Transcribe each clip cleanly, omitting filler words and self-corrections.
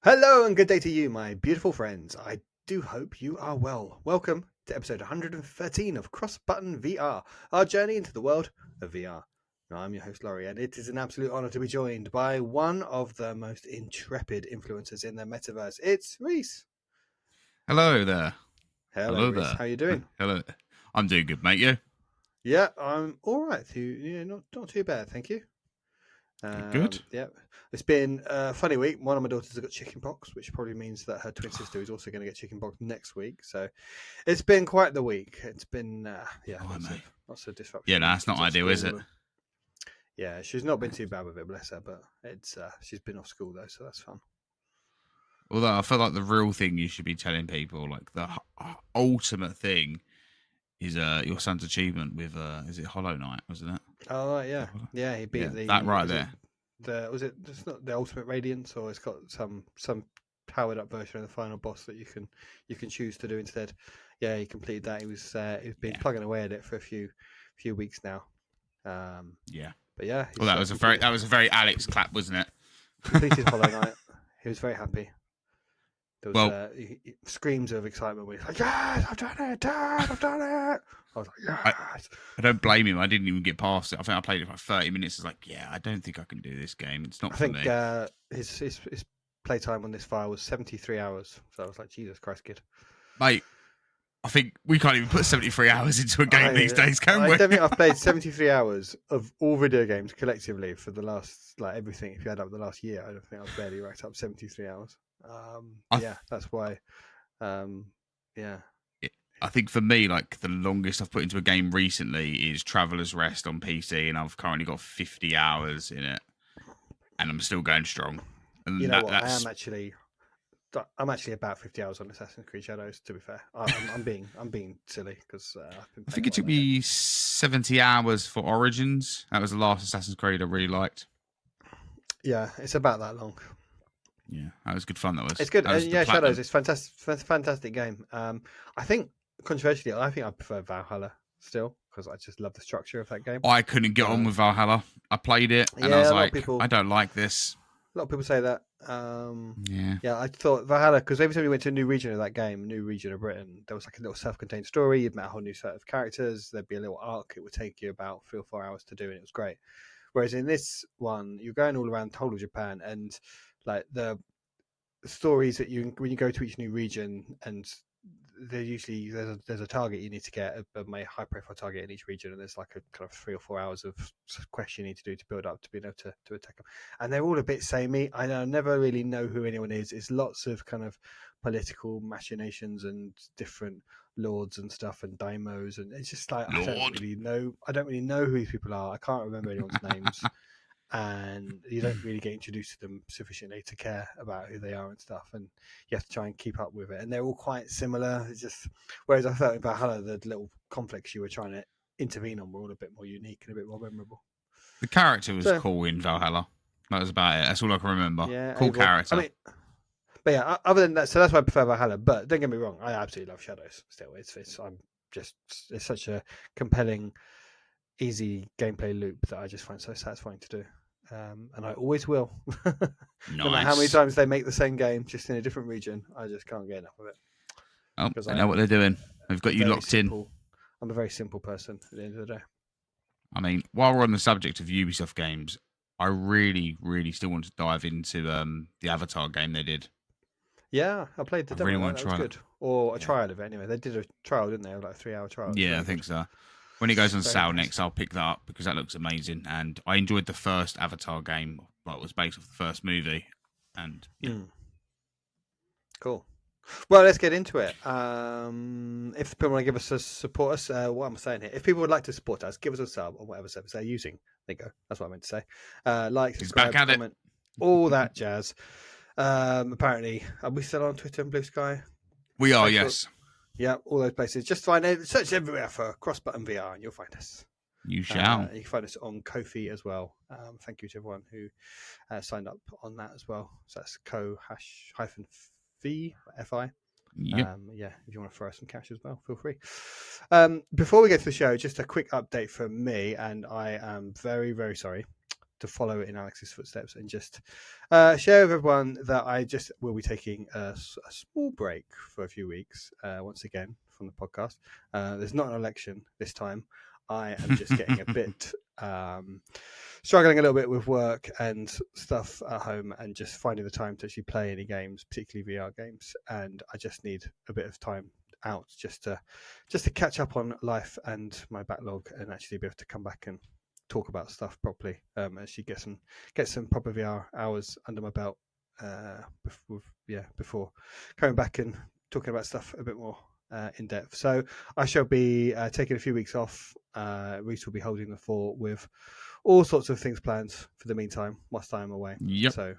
Hello and good day to you, my beautiful friends. I do hope you are well. Welcome to episode 113 of CrossButtonVR, our journey into the world of VR. Now, I'm your host, Laurie, and it is an absolute honor to be joined by one of the most intrepid influencers in the metaverse. It's Reece. Hello there. Hello, Hello Reece. there. How you doing? Hello. I'm doing good, mate. You? Yeah, I'm all right. Not too bad, thank you. Good. Yeah, it's been a funny week. One of my daughters has got chicken pox, which probably means that her twin sister is also going to get chicken pox next week. So it's been quite the week. It's been lots of disruption. Yeah, no, that's not ideal, is it? Yeah, she's not been too bad with it, bless her. But it's she's been off school though, so that's fun. Although I feel like the real thing you should be telling people, like the ultimate thing, is your son's achievement with is it Hollow Knight, wasn't it? Oh yeah, he beat that right there. Was it just not the Ultimate Radiance, or it's got some powered up version of the final boss that you can choose to do instead. Yeah, he completed that. He's been plugging away at it for a few weeks now. Yeah, but yeah. Well, that was a very Alex clap, wasn't it? Completed Hollow Knight. He was very happy. There was screams of excitement when he's like, "Yes, I've done it, Dad! I've done it!" I was like, "Yes!" I don't blame him. I didn't even get past it. I think I played it for like 30 minutes. I was like, yeah, I don't think I can do this game. It's not for me. I think his playtime on this file was 73 hours. So I was like, Jesus Christ, kid. Mate, I think we can't even put 73 hours into a game these days, can we? I don't think I've played 73 hours of all video games collectively for the last, everything. If you add up the last year, I don't think I've barely racked up 73 hours. That's why. I think for me, like the longest I've put into a game recently is Traveler's Rest on PC, and I've currently got 50 hours in it, and I'm still going strong. And you know what? I'm actually about 50 hours on Assassin's Creed Shadows. To be fair, I'm being silly because I think it took me 70 hours for Origins. That was the last Assassin's Creed I really liked. Yeah, it's about that long. Yeah, that was good fun. That was. It's good. Shadows. It's fantastic game. I think controversially, I prefer Valhalla still because I just love the structure of that game. I couldn't get on with Valhalla. I played it and I was like, I don't like this. A lot of people say that. I thought Valhalla, because every time you went to a new region of that game, new region of Britain, there was like a little self-contained story. You'd met a whole new set of characters. There'd be a little arc. It would take you about 3 or 4 hours to do, and it was great. Whereas in this one, you're going all around the whole of Japan, and like the stories that when you go to each new region, and there's a target you need to get, a high profile target in each region, and there's like a kind of 3 or 4 hours of quests you need to do to build up to be able to attack them, and they're all a bit samey. I never really know who anyone is. It's lots of kind of political machinations and different lords and stuff and daimos, and it's just like I don't really know who these people are. I can't remember anyone's names. And you don't really get introduced to them sufficiently to care about who they are and stuff, and you have to try and keep up with it, and they're all quite similar. It's just, whereas I felt in Valhalla, the little conflicts you were trying to intervene on were all a bit more unique and a bit more memorable. The character was cool in Valhalla. That was about it. That's all I can remember. Yeah, cool character. I mean, but yeah, other than that, so that's why I prefer Valhalla. But don't get me wrong, I absolutely love Shadows. Still, it's such a compelling, easy gameplay loop that I just find so satisfying to do. And I always will. No matter how many times they make the same game, just in a different region, I just can't get enough of it. Oh, I know what they're doing. They've got you locked in. I'm a very simple person at the end of the day. I mean, while we're on the subject of Ubisoft games, I really, really still want to dive into the Avatar game they did. Yeah, I played the demo. Really that was good. Or a trial of it anyway. They did a trial, didn't they? Like a 3-hour trial. Yeah, I think so. When it goes on sale next, I'll pick that up because that looks amazing. And I enjoyed the first Avatar game. Well, it was based off the first movie. And yeah. Cool. Well, let's get into it. If people want to give us support us, what am I saying here? If people would like to support us, give us a sub on whatever service they're using. There you go. That's what I meant to say. Like, subscribe, comment, all that jazz. Apparently, are we still on Twitter and Blue Sky? We are, yes. Yeah, all those places. Just search everywhere for CrossButtonVR and you'll find us. You shall. You can find us on Ko-fi as well. Thank you to everyone who signed up on that as well. So that's Ko-fi. Yep. If you want to throw us some cash as well, feel free. Before we get to the show, just a quick update from me, and I am very, very sorry. to follow in Alex's footsteps and just share with everyone that I just will be taking a small break for a few weeks once again from the podcast. There's not an election this time. I am just getting a bit struggling a little bit with work and stuff at home, and just finding the time to actually play any games, particularly VR games. And I just need a bit of time out just to catch up on life and my backlog, and actually be able to come back and talk about stuff properly. Actually get some proper VR hours under my belt before coming back and talking about stuff a bit more in depth. So I shall be taking a few weeks off. Reece will be holding the fort with all sorts of things planned for the meantime whilst I'm away. Yep. So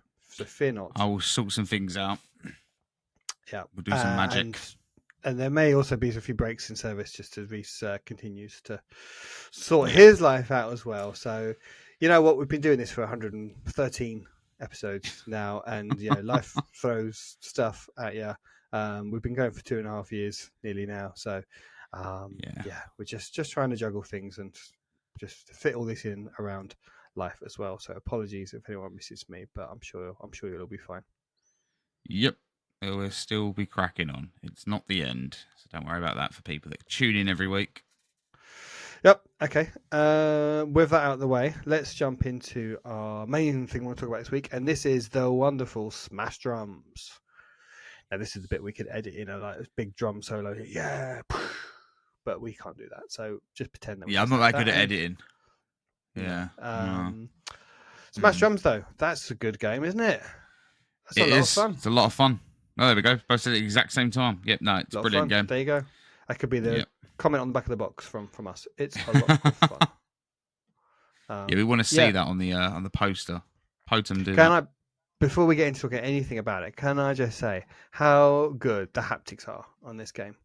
fear not. I will sort some things out. Yeah. We'll do some magic. And there may also be a few breaks in service just as Reece continues to sort his life out as well. So, you know what? We've been doing this for 113 episodes now, and life throws stuff at you. We've been going for 2.5 years nearly now. So, we're just trying to juggle things and just fit all this in around life as well. So apologies if anyone misses me, but I'm sure you'll all be fine. Yep. We'll still be cracking on. It's not the end, so don't worry about that for people that tune in every week. Yep. Okay. With that out of the way, let's jump into our main thing we want to talk about this week, and this is the wonderful Smash Drums. Now, this is the bit we could edit in a big drum solo. Yeah. But we can't do that, so just pretend that. Yeah, I'm not that good at editing. Yeah. Smash Drums, though, that's a good game, isn't it? That's a lot of fun. It's a lot of fun. Oh, there we go. Both at the exact same time. Yep, no, it's a brilliant game. There you go. That could be the comment on the back of the box from us. It's a lot of fun. We want to see that on the poster. Potom do that. Before we get into talking anything about it, can I just say how good the haptics are on this game?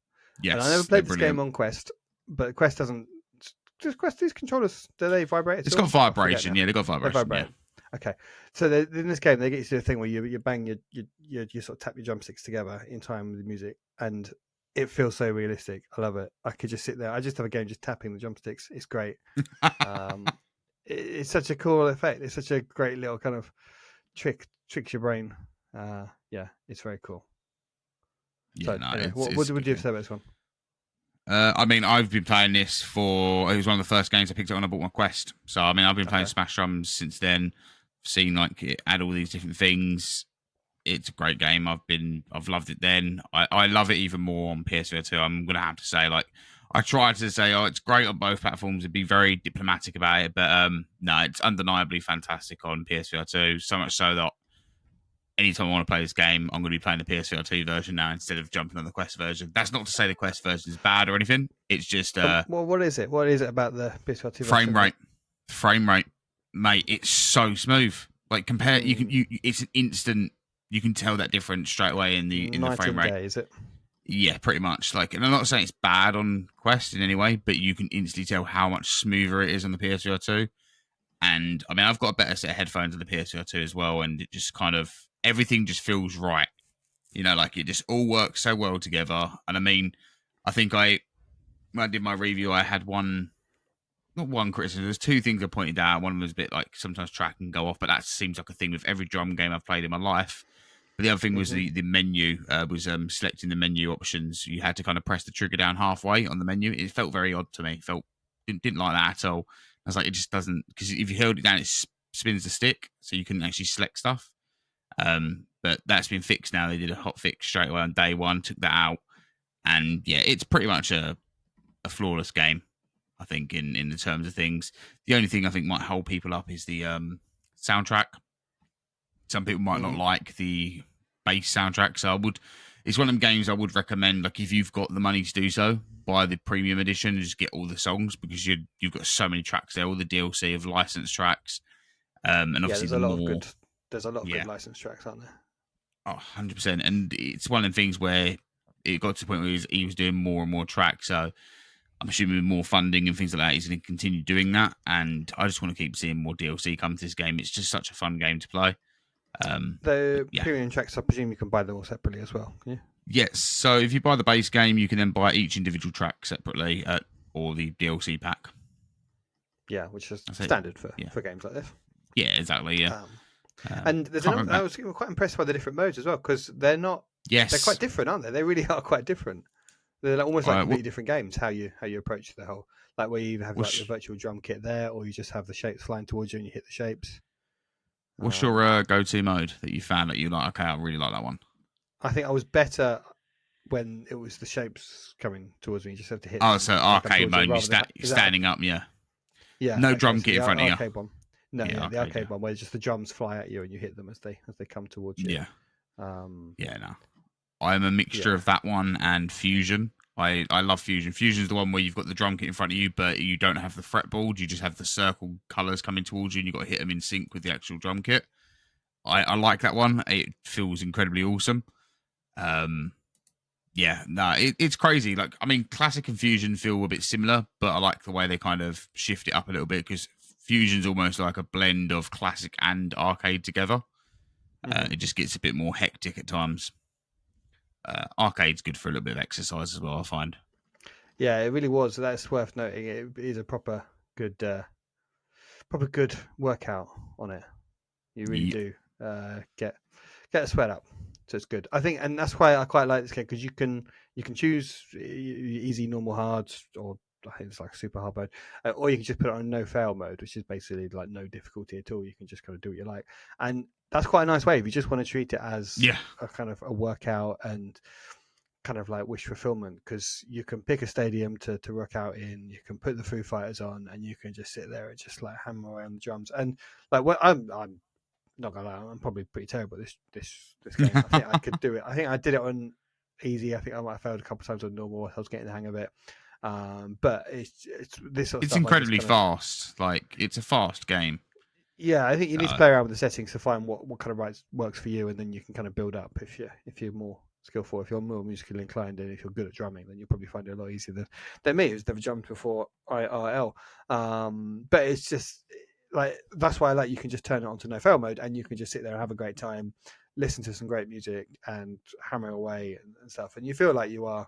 Yes, and I never played this game on Quest, but Quest doesn't. Does Quest, these controllers, do they vibrate? It's got vibration. Yeah, they've got vibration. They vibrate. Yeah. Okay, so in this game, they get you to do a thing where you bang you sort of tap your drumsticks together in time with the music, and it feels so realistic. I love it. I could just sit there. I just have a game just tapping the drumsticks. It's great. It's such a cool effect. It's such a great little kind of tricks your brain. It's very cool. Yeah, what would you say about this one? I mean, I've been playing this it was one of the first games I picked up when I bought my Quest. So, I mean, I've been playing Smash Drums since then. I've seen it add all these different things. It's a great game. I've loved it then. I love it even more on PSVR2. I'm going to have to say, I tried to say, it's great on both platforms and be very diplomatic about it. But no, it's undeniably fantastic on PSVR2. So much so that anytime I want to play this game, I'm going to be playing the PSVR2 version now instead of jumping on the Quest version. That's not to say the Quest version is bad or anything. It's just... what is it? What is it about the PSVR2 version? Frame rate. Mate, it's so smooth. It's an instant... You can tell that difference straight away in the frame rate. Day, is it? Yeah, pretty much. And I'm not saying it's bad on Quest in any way, but you can instantly tell how much smoother it is on the PSVR2. And I mean, I've got a better set of headphones on the PSVR2 as well, and it just kind of everything just feels right. It just all works so well together. And I mean, I think when I did my review, I had not one criticism. There's two things I pointed out. One of them was a bit sometimes track can go off, but that seems like a thing with every drum game I've played in my life. But the other thing was the menu was selecting the menu options. You had to kind of press the trigger down halfway on the menu. It felt very odd to me. Didn't like that at all. I was like, it just doesn't, because if you held it down, it spins the stick, so you can actually select stuff. But that's been fixed now. They did a hot fix straight away on day one, took that out, and yeah, it's pretty much a flawless game. I think in the terms of things, the only thing I think might hold people up is the soundtrack. Some people might not like the bass soundtrack, so it's one of them games I would recommend. If you've got the money to do so, buy the premium edition and just get all the songs, because you've got so many tracks there, all the DLC of licensed tracks, and obviously there's a lot of good licensed tracks, aren't there? Oh, 100%. And it's one of them things where it got to the point where he was doing more and more tracks, so I'm assuming with more funding and things like that, he's going to continue doing that. And I just want to keep seeing more DLC come to this game. It's just such a fun game to play. The premium tracks, I presume you can buy them all separately as well. Yeah. Yes. So if you buy the base game, you can then buy each individual track separately, or the DLC pack. Yeah, which is standard for games like this. Yeah, exactly. Yeah. And there's I was quite impressed by the different modes as well, because they're quite different, aren't they? They really are quite different. They're almost like completely different games. How you approach the whole, like where you have like the virtual drum kit there, or you just have the shapes flying towards you and you hit the shapes. What's your go-to mode that you found that you like? Okay, I really like that one. I think I was better when it was the shapes coming towards me. You just have to hit. Oh, so arcade mode, you're standing up, yeah. Yeah. No drum kit in front of you. Arcade one. No, the arcade one where just the drums fly at you and you hit them as they come towards you. Yeah. No. I'm a mixture of that one and Fusion. I love Fusion. Fusion's the one where you've got the drum kit in front of you, but you don't have the fretboard. You just have the circle colours coming towards you, and you've got to hit them in sync with the actual drum kit. I like that one. It feels incredibly awesome. It's crazy. Like, I mean, Classic and Fusion feel a bit similar, but I like the way they kind of shift it up a little bit, because Fusion's almost like a blend of Classic and arcade together. It just gets a bit more hectic at times. Arcade's good for a little bit of exercise as well, I find. Yeah, it really was. That's worth noting. It is a proper good workout on it. You really do get a sweat up, so it's good. I think, and that's why I quite like this game, because you can choose easy, normal, hard, or I think it's like super hard mode, or you can just put it on no fail mode, which is basically like no difficulty at all. You can just kind of do what you like, and that's quite a nice way if you just want to treat it as a kind of a workout and kind of like wish fulfillment, because you can pick a stadium to work out in, you can put the Foo Fighters on, and you can just sit there and just like hammer away on the drums. And like, I'm not gonna lie, I'm probably pretty terrible at this game. I think I could do it. I think I did it on easy. I think I might have failed a couple of times on normal. I was getting the hang of it. But it's this sort of it's stuff incredibly fast. Like, it's a fast game. Yeah, I think you need to play around with the settings to find what kind of works for you, and then you can kind of build up if you're more skillful. If you're more musically inclined, and if you're good at drumming, then you'll probably find it a lot easier than me, who's never drummed before IRL. But it's just like, that's why I like, you can just turn it on to no fail mode, and you can just sit there and have a great time, listen to some great music, and hammer away and stuff, and you feel like you're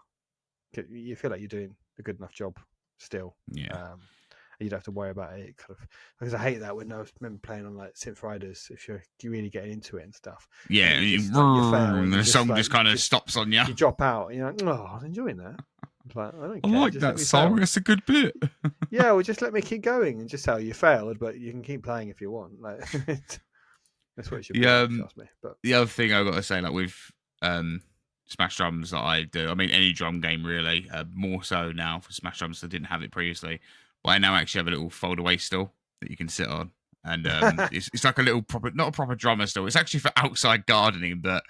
doing a good enough job still. Yeah. You don't have to worry about it, kind of, because I hate that when I remember playing on like Synth Riders, if you're really getting into it and stuff. Yeah, and the song just kind of stops on you. You drop out, and you're like, oh, I was enjoying that. Like, I like that song. It's a good bit. Yeah, well, just let me keep going, and just tell you failed, but you can keep playing if you want. Like, that's what it should be. Trust me. But the other thing I've got to say, like with Smash Drums that I do, I mean, any drum game really, more so now for Smash Drums. I didn't have it previously. But I now actually have a little fold-away stool that you can sit on. And it's like a little not a proper drummer stool. It's actually for outside gardening, but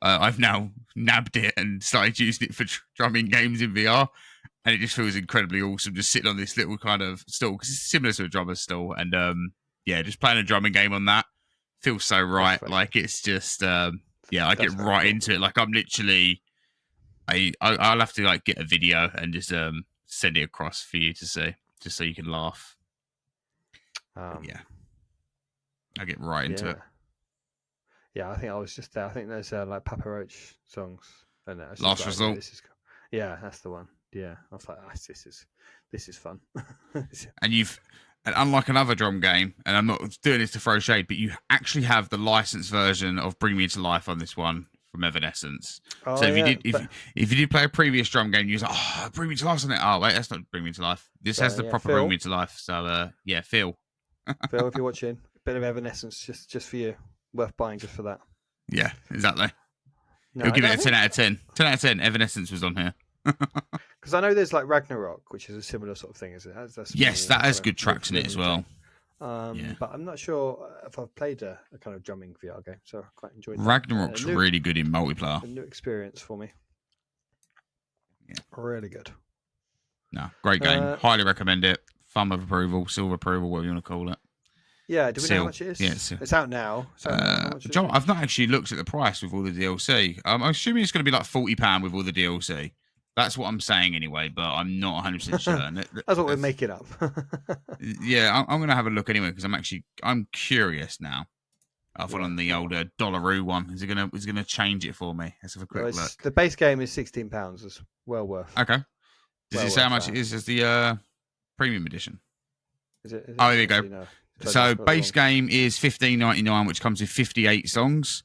I've now nabbed it and started using it for drumming games in VR. And it just feels incredibly awesome just sitting on this little kind of stool, because it's similar to a drummer's stool. And just playing a drumming game on that feels so right. Like, it's just, I get right into it. Like, I'm literally, I'll have to like get a video and just send it across for you to see, just so you can laugh. I get right into it. Yeah, I think I was just there. I think there's like Papa Roach songs. And Last Resort. That's the one. Yeah, I was like, this is fun. And unlike another drum game, and I'm not doing this to throw shade, but you actually have the licensed version of Bring Me to Life on this one from Evanescence. So if you did play a previous drum game, you was like, oh, Bring Me to Life on it. Oh wait, that's not Bring Me to Life. This has the proper Bring Me to Life. So Phil. Phil, if you're watching, a bit of Evanescence just for you. Worth buying just for that. Yeah, exactly. He'll give it a 10 out of 10. 10 out of 10. Evanescence was on here. Because I know there's like Ragnarok, which is a similar sort of thing, is it? Yes, that has good tracks in it as well. But I'm not sure if I've played a kind of drumming VR game, so I quite enjoyed that. Ragnarok's really good in multiplayer. A new experience for me. Yeah. Really good. No, great game. Highly recommend it. Thumb of approval, silver approval, whatever you want to call it. Yeah, do we know how much it is? Yeah, it's out now. John, I've not actually looked at the price with all the DLC. I'm assuming it's going to be like £40 with all the DLC. That's what I'm saying anyway, but I'm not 100% sure. That's what we're making up. Yeah, I'm going to have a look anyway, because I'm curious now. I've put on the old Dollaroo one. Is it going to change it for me? Let's have a quick look. The base game is £16. It's well worth. Okay. Does it say how much it is as the premium edition? Is it there you go. No. So base game is $15.99, which comes with 58 songs.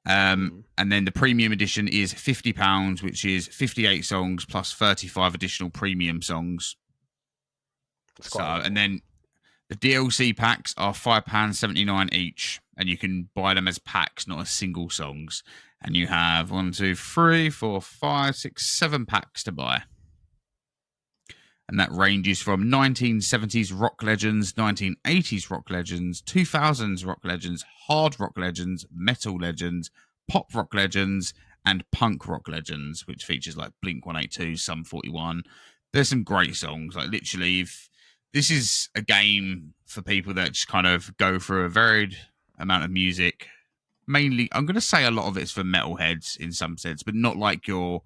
And then the premium edition is £50, which is 58 songs plus 35 additional premium songs. And then the DLC packs are £5.79 each, and you can buy them as packs, not as single songs. And you have 7 packs to buy. And that ranges from 1970s rock legends, 1980s rock legends, 2000s rock legends, hard rock legends, metal legends, pop rock legends, and punk rock legends, which features like Blink-182, Sum 41. There's some great songs. Like literally, if this is a game for people that just kind of go through a varied amount of music. Mainly, I'm going to say a lot of it's for metalheads in some sense, but not like your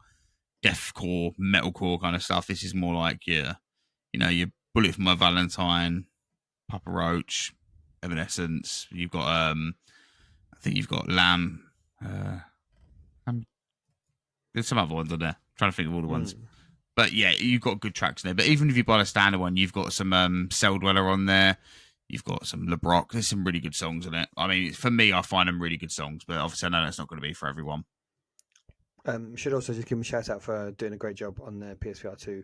deathcore, metalcore kind of stuff. This is more like your Bullet for My Valentine, Papa Roach, Evanescence. You've got, I think you've got Lamb. There's some other ones on there. I'm trying to think of all the ones. But yeah, you've got good tracks in there. But even if you buy the standard one, you've got some Cell Dweller on there. You've got some LeBrock. There's some really good songs on it. I mean, for me, I find them really good songs. But obviously, I know that's not going to be for everyone. Should also just give them a shout out for doing a great job on their PSVR2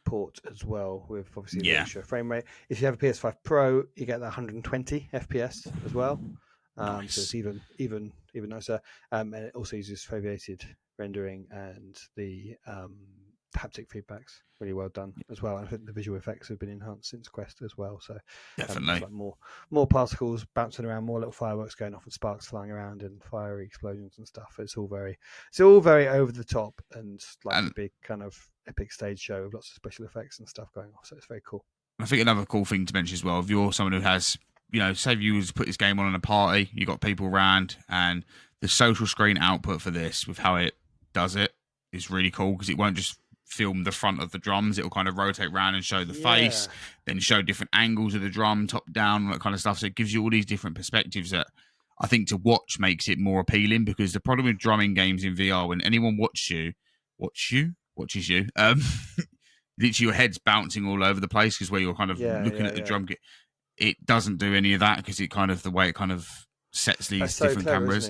port as well, with obviously the extra frame rate. If you have a PS5 Pro, you get that 120 FPS as well. Nice. So it's even nicer. And it also uses foveated rendering, and the haptic feedback's really well done as well. I think the visual effects have been enhanced since Quest as well. So definitely like more particles bouncing around, more little fireworks going off, and sparks flying around, and fiery explosions and stuff. It's all very over the top, and like a big kind of epic stage show with lots of special effects and stuff going off. So it's very cool. I think another cool thing to mention as well, if you're someone who has, say if you was to put this game on in a party, you got people around, and the social screen output for this with how it does it is really cool, because it won't just film the front of the drums. It'll kind of rotate around and show the face, then show different angles of the drum, top down, all that kind of stuff. So it gives you all these different perspectives that I think to watch makes it more appealing, because the problem with drumming games in VR, when anyone watches you, literally your head's bouncing all over the place, because where you're kind of looking at the drum kit, it doesn't do any of that, because it kind of, the way it kind of sets these different cameras,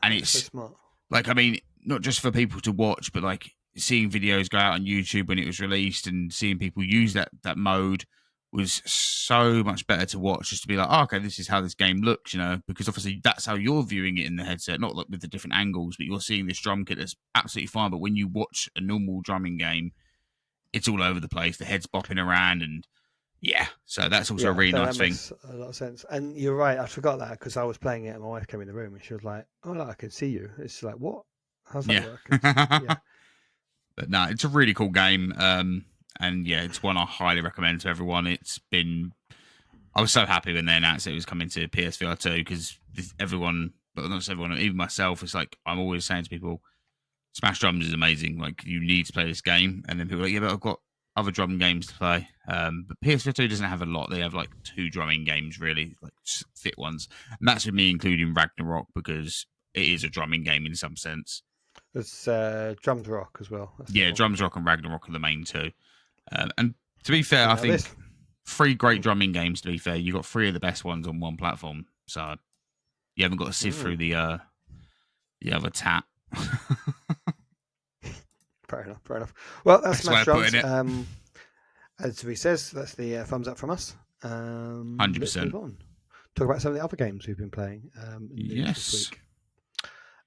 and it's so smart. Like, I mean, not just for people to watch, but like seeing videos go out on YouTube when it was released, and seeing people use that mode was so much better to watch, just to be like, oh, okay, this is how this game looks, because obviously that's how you're viewing it in the headset, not like with the different angles, but you're seeing this drum kit that's absolutely fine. But when you watch a normal drumming game, it's all over the place. The head's bopping around, and so that's also a really nice thing. Makes a lot of sense. And you're right, I forgot that, because I was playing it and my wife came in the room and she was like, oh, look, I can see you. It's like, what? How's that work? But no, it's a really cool game. And it's one I highly recommend to everyone. I was so happy when they announced it was coming to PSVR2, because everyone, but not just everyone, even myself, it's like, I'm always saying to people, Smash Drums is amazing. Like, you need to play this game. And then people are like, yeah, but I've got other drum games to play. But PSVR2 doesn't have a lot. They have like 2 drumming games, really, like fit ones. And that's with me including Ragnarok, because it is a drumming game in some sense. It's Drums Rock as well. Drums Rock and Ragnarok are the main 2. And to be fair, I think 3 great drumming games, to be fair. You got 3 of the best ones on one platform. So you haven't got to sift through the other tap. Fair enough. Well, that's Smash Drums. As we says, that's the thumbs up from us. 100%. Let's move on. Talk about some of the other games we've been playing. This week.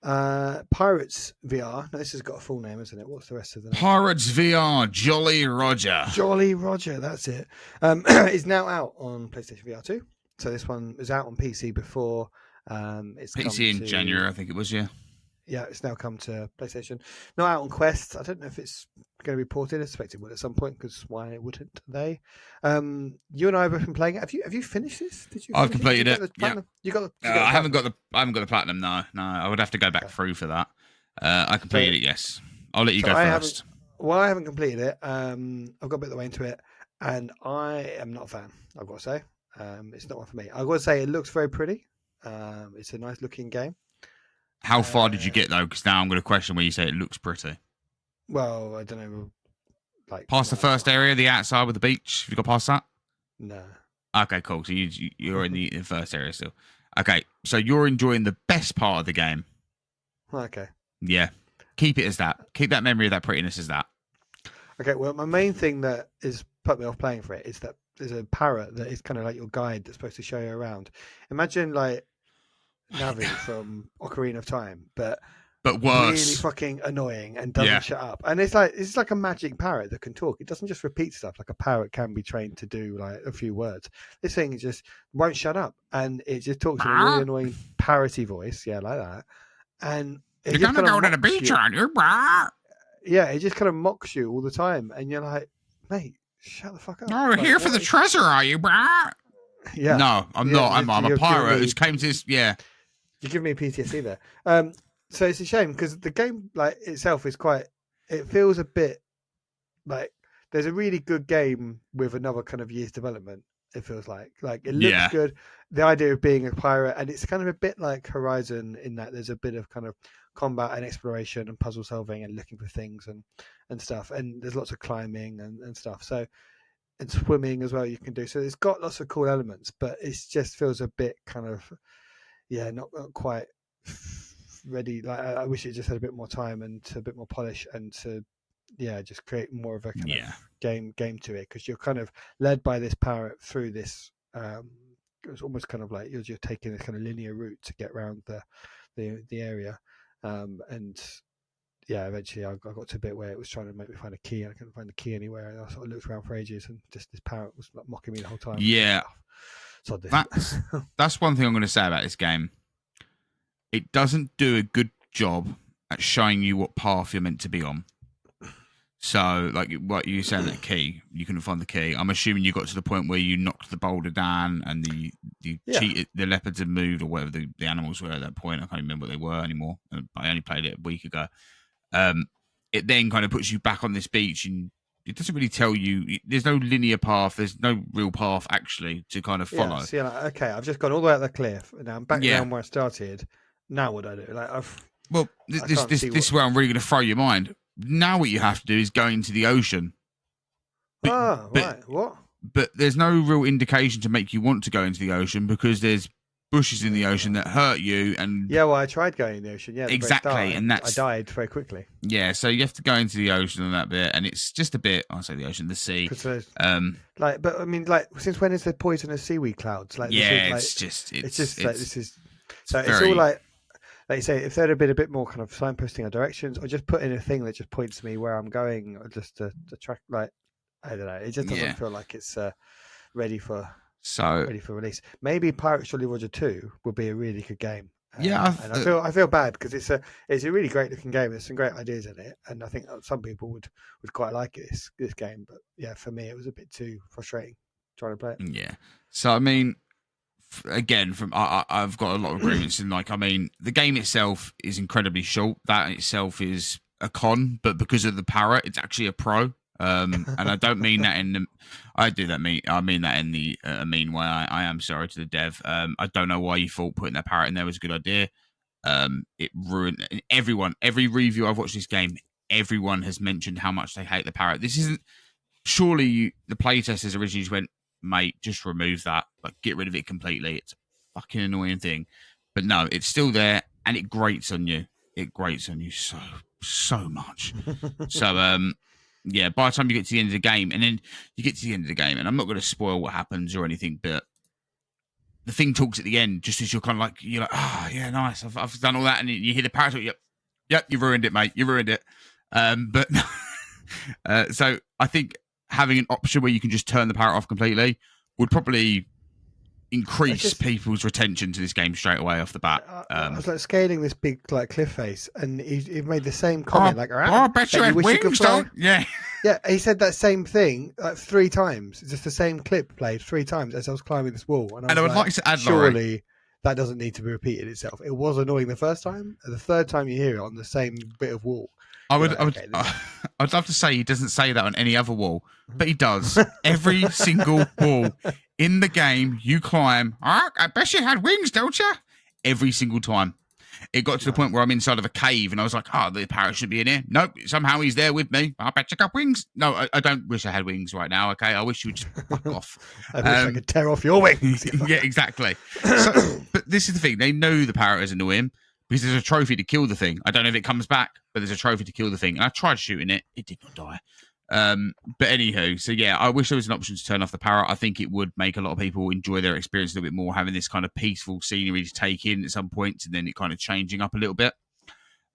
Pirates VR. Now, this has got a full name, hasn't it? What's the rest of the name? Pirates VR Jolly Roger. Jolly Roger, that's it. It's now out on PlayStation VR 2. So this one was out on PC before. It's PC in January, I think it was, Yeah, it's now come to PlayStation. Not out on Quest. I don't know if it's going to be ported. I suspect it would at some point, because why wouldn't they? You and I have both been playing it. Have you finished this? Did you? I've completed it. You got. I haven't got the platinum. No. I would have to go back through for that. I completed it. Yes. I'll let you go first. I haven't completed it. I've got a bit of the way into it, and I am not a fan. I've got to say, it's not one for me. I've got to say, it looks very pretty. It's a nice looking game. How far did you get, though? Because now I'm going to question where you say it looks pretty. Well, I don't know. Like past the first area, the outside with the beach. Have you got past that? No. Okay, cool. So you're in the first area still. Okay, so you're enjoying the best part of the game. Okay. Yeah. Keep it as that. Keep that memory of that prettiness as that. Okay, well, my main thing that is put me off playing for it is that there's a parrot that is kind of like your guide that's supposed to show you around. Imagine like Navi from Ocarina of Time, but really worse. fucking annoying and doesn't shut up. And it's like a magic parrot that can talk. It doesn't just repeat stuff like a parrot can be trained to do, like a few words. This thing just won't shut up, and it just talks in a really annoying parroty voice, yeah, like that. And you're gonna go to the beach, aren't you? Yeah, it just kind of mocks you all the time, and you're like, mate, shut the fuck up. No, we're here for the treasure, are you? Yeah. No, I'm not. I'm a pirate who's came to this. Yeah. You give me PTSD there. So it's a shame because the game like itself is quite. It feels a bit like there's a really good game with another kind of year's development. It feels like it looks good. The idea of being a pirate, and it's kind of a bit like Horizon in that there's a bit of kind of combat and exploration and puzzle solving and looking for things and stuff. And there's lots of climbing and stuff. So and swimming as well you can do. So it's got lots of cool elements, but it just feels a bit kind of not quite ready. Like I wish it just had a bit more time and a bit more polish and to just create more of a kind of game to it, because you're kind of led by this parrot through this it's almost kind of like you're taking this kind of linear route to get around the area, and eventually I got to a bit where it was trying to make me find a key. I couldn't find the key anywhere, and I sort of looked around for ages, and just this parrot was like mocking me the whole time. Yeah, so that's one thing I'm going to say about this game. It doesn't do a good job at showing you what path you're meant to be on. So, like what you said, that key, you couldn't find the key. I'm assuming you got to the point where you knocked the boulder down and the leopards had moved, or whatever the animals were at that point. I can't remember what they were anymore. I only played it a week ago. It then kind of puts you back on this beach, and it doesn't really tell you. There's no linear path. There's no real path actually to kind of follow. Yeah, so you're like, okay, I've just gone all the way up the cliff, and now I'm back down where I started. Now what do I do? Like, this is where I'm really going to throw your mind. Now what you have to do is go into the ocean. Right. What? But there's no real indication to make you want to go into the ocean, because there's bushes in the ocean that hurt you. And I tried going in the ocean. Yeah, exactly, and I died very quickly. Yeah, so you have to go into the ocean on that bit, and it's just a bit. I say the ocean, the sea. But I mean, since when is there poisonous seaweed clouds? It's just like this is. So it's all like you say, if there had been a bit more kind of signposting or directions, or just put in a thing that just points me where I'm going, or just to track, I don't know. It just doesn't feel like it's ready for release. Maybe Pirates Jolly Roger 2 will be a really good game. And I feel bad because it's a really great looking game. There's some great ideas in it, and I think some people would quite like this game. But yeah, for me, it was a bit too frustrating trying to play it. Yeah. So I mean, again, I've got a lot of agreements, and the game itself is incredibly short. That itself is a con, but because of the parrot, it's actually a pro. And I don't mean that I mean that in the mean way. I am sorry to the dev. I don't know why you thought putting that parrot in there was a good idea. It ruined every review I've watched this game. Everyone has mentioned how much they hate the parrot. This isn't surely the playtesters originally just went, mate, just remove that, get rid of it completely. It's a fucking annoying thing. But no, it's still there, and it grates on you. It grates on you so much. So by the time you get to the end of the game, and then you get to the end of the game, and I'm not going to spoil what happens or anything, but the thing talks at the end, just as you're kind of you're like, oh yeah, nice, I've done all that, and you hear the parrot talk, yep, you ruined it, mate, you ruined it. But so I think having an option where you can just turn the parrot off completely would probably increase people's retention to this game straight away off the bat. I was scaling this big cliff face, and he made the same comment I bet you had wings, don't you? Yeah, he said that same thing 3 times. It's just the same clip played 3 times as I was climbing this wall, and I would like to add, surely that doesn't need to be repeated itself. It was annoying the first time, and the third time you hear it on the same bit of wall. I'd love to say he doesn't say that on any other wall, but he does. Every single wall in the game you climb. I bet you had wings, don't you? Every single time. It got to the point where I'm inside of a cave and I was like, oh, the parrot should be in here. Nope, somehow he's there with me. I bet you got wings. No, I don't wish I had wings right now, okay? I wish you would just fuck off. I wish I could tear off your wings. Yeah, exactly. So, but this is the thing. They know the parrot is annoying because there's a trophy to kill the thing. I don't know if it comes back, but there's a trophy to kill the thing. And I tried shooting it. It did not die. But anywho, so yeah, I wish there was an option to turn off the parrot. I think it would make a lot of people enjoy their experience a little bit more, having this kind of peaceful scenery to take in at some points and then it kind of changing up a little bit.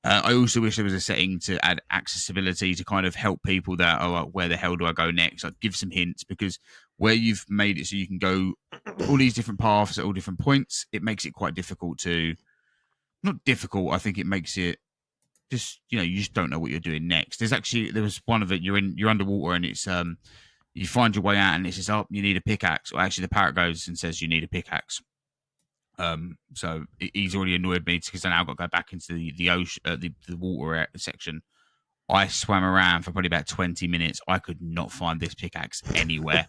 I also wish there was a setting to add accessibility to kind of help people that are like, where the hell do I go next? Like, give some hints, because where you've made it so you can go all these different paths at all different points, it makes it quite difficult to, not difficult, I think it makes it just, you just don't know what you're doing next. There was one of it, you're underwater and it's you find your way out and it says, oh, you need a pickaxe. Or actually the parrot goes and says you need a pickaxe. So he's already annoyed me because I now got to go back into the ocean, the water section. I swam around for probably about 20 minutes. I could not find this pickaxe anywhere.